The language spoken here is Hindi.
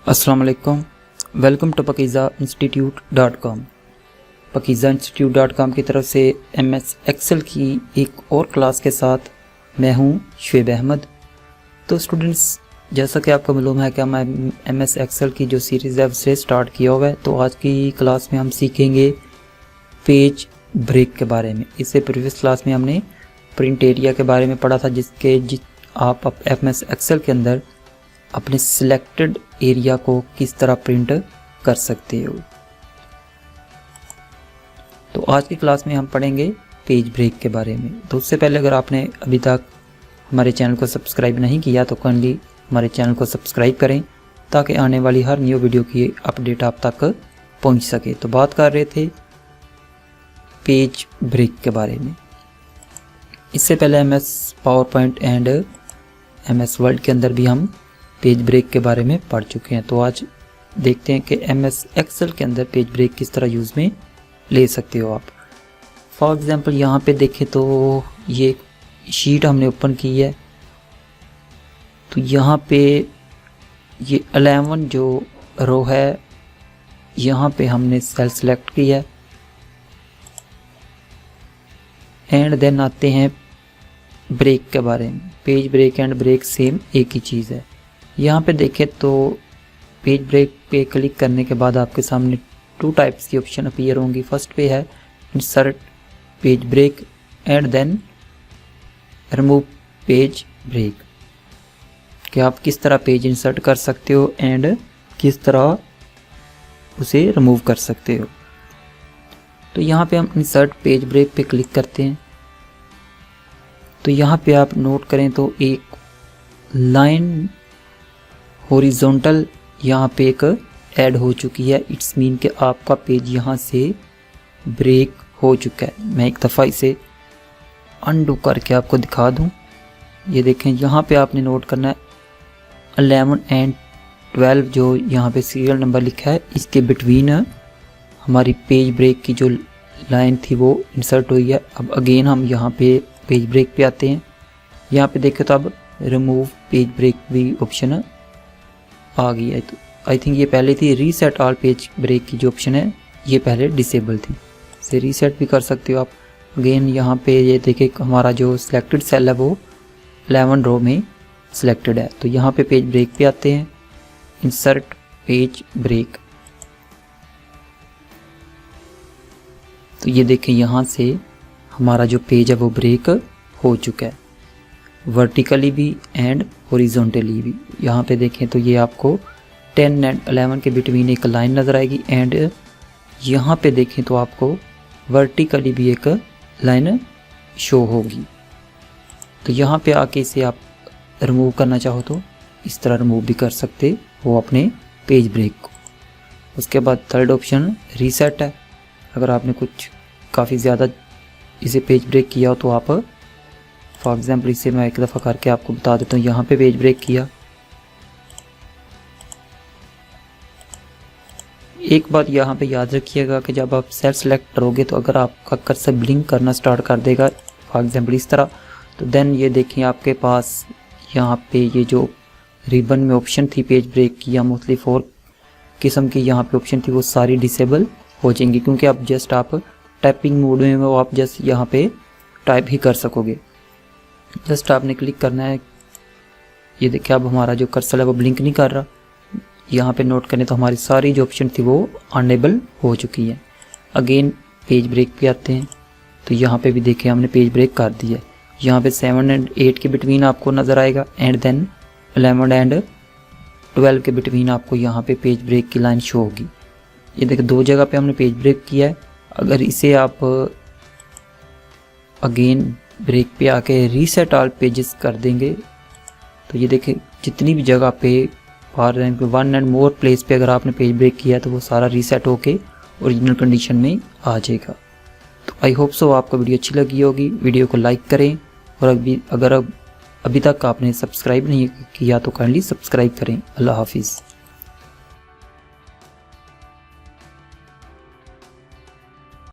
अस्सलाम वालेकुम, वेलकम टू pakizainstitute.com। pakizainstitute.com की तरफ से MS एक्सेल की एक और क्लास के साथ मैं हूं शुएब अहमद। तो स्टूडेंट्स, जैसा कि आपको मालूम है कि मैं MS एक्सेल की जो सीरीज़ है उससे स्टार्ट किया हुआ है। तो आज की क्लास में हम सीखेंगे पेज ब्रेक के बारे में। इससे प्रीवियस क्लास में हमने प्रिंट एरिया के बारे में पढ़ा था, आप MS एक्सेल के अंदर अपने सिलेक्टेड एरिया को किस तरह प्रिंट कर सकते हो। तो आज की क्लास में हम पढ़ेंगे पेज ब्रेक के बारे में। तो उससे पहले अगर आपने अभी तक हमारे चैनल को सब्सक्राइब नहीं किया तो काइंडली हमारे चैनल को सब्सक्राइब करें ताकि आने वाली हर न्यू वीडियो की अपडेट आप तक पहुंच सके। तो बात कर रहे थे पेज ब्रेक के बारे में। इससे पहले MS PowerPoint and MS word के अंदर भी हम पेज ब्रेक के बारे में पढ़ चुके हैं। तो आज देखते हैं कि MS एक्सेल के अंदर पेज ब्रेक किस तरह यूज़ में ले सकते हो आप। फॉर एग्जांपल यहाँ पे देखें तो ये शीट हमने ओपन की है। तो यहाँ पे ये 11 जो रो है यहाँ पे हमने सेल सेलेक्ट किया है एंड देन आते हैं ब्रेक के बारे में। Page break and break same एक ही चीज़ है। यहाँ पे देखें तो पेज ब्रेक पे क्लिक करने के बाद आपके सामने 2 टाइप्स की ऑप्शन अपीयर होंगी। फर्स्ट पे है insert page break and then remove page break, कि आप किस तरह पेज इंसर्ट कर सकते हो एंड किस तरह उसे रिमूव कर सकते हो। तो यहाँ पे हम इंसर्ट पेज ब्रेक पे क्लिक करते हैं। तो यहाँ पे आप नोट करें तो एक लाइन हॉरिजॉन्टल यहाँ पे एक ऐड हो चुकी है। इट्स मीन कि आपका पेज यहाँ से ब्रेक हो चुका है। मैं एक दफ़ा इसे अनडू करके आपको दिखा दूँ। ये देखें, यहाँ पे आपने नोट करना है 11 एंड 12 जो यहाँ पे सीरियल नंबर लिखा है इसके बिटवीन हमारी पेज ब्रेक की जो लाइन थी वो इंसर्ट हुई है। अब अगेन हम यहाँ पे पेज ब्रेक पे आते हैं। यहाँ पे देखें तो अब रिमूव पेज ब्रेक भी ऑप्शन आ गई है। तो आई थिंक ये पहले थी। रीसेट ऑल पेज ब्रेक की जो ऑप्शन है ये पहले डिसेबल थी, इसे रीसेट भी कर सकते हो आप। अगेन यहाँ पे ये देखें हमारा जो सिलेक्टेड सेल है वो 11 रो में सिलेक्टेड है। तो यहाँ पे पेज ब्रेक पे आते हैं, इंसर्ट पेज ब्रेक। तो ये देखें यहाँ से हमारा जो पेज है वो ब्रेक हो चुका है, वर्टिकली भी एंड हॉरिजॉन्टली भी। यहाँ पे देखें तो ये आपको 10 एंड 11 के बिटवीन एक लाइन नज़र आएगी एंड यहाँ पे देखें तो आपको वर्टिकली भी एक लाइन शो होगी। तो यहाँ पे आके इसे आप रिमूव करना चाहो तो इस तरह रिमूव भी कर सकते हो अपने पेज ब्रेक को। उसके बाद थर्ड ऑप्शन रीसेट है। अगर आपने कुछ काफ़ी ज़्यादा इसे पेज ब्रेक किया हो तो आप फॉर एग्जाम्पल इसे मैं एक दफ़ा करके आपको बता देता हूँ। यहाँ पे पेज ब्रेक किया। एक बात यहाँ पे याद रखिएगा कि जब आप सेल सेलेक्ट करोगे तो अगर आपका कर्सर ब्लिंक करना स्टार्ट कर देगा फॉर एग्जाम्पल इस तरह, तो देन ये देखें आपके पास यहाँ पे ये जो रिबन में ऑप्शन थी पेज ब्रेक की या मोस्टली 4 किस्म की यहाँ पे ऑप्शन थी वो सारी डिसेबल हो जाएंगी, क्योंकि अब जस्ट आप टाइपिंग मोड में हो, आप जस्ट यहाँ पे टाइप ही कर सकोगे। जस्ट आपने क्लिक करना है। ये देखिए अब हमारा जो कर्सर है वो ब्लिंक नहीं कर रहा। यहाँ पे नोट करें तो हमारी सारी जो ऑप्शन थी वो अनेबल हो चुकी है। अगेन पेज ब्रेक पे आते हैं। तो यहाँ पे भी देखें हमने पेज ब्रेक कर दिया है। यहाँ पे 7 एंड 8 के बिटवीन आपको नज़र आएगा एंड देन 11 एंड 12 के बिटवीन आपको यहाँ पे पेज ब्रेक की लाइन शो होगी। ये देखिए 2 जगह पे हमने पेज ब्रेक किया है। अगर इसे आप अगेन ब्रेक पे आके रीसेट ऑल पेजेस कर देंगे तो ये देखिए जितनी भी जगह पे 1 एंड मोर प्लेस पे अगर आपने पेज ब्रेक किया तो वो सारा रीसेट होके ओरिजिनल कंडीशन में आ जाएगा। तो आई होप सो आपको वीडियो अच्छी लगी होगी। वीडियो को लाइक करें और अगर अभी तक आपने सब्सक्राइब नहीं किया तो काइंडली सब्सक्राइब करें। अल्लाह हाफिज़।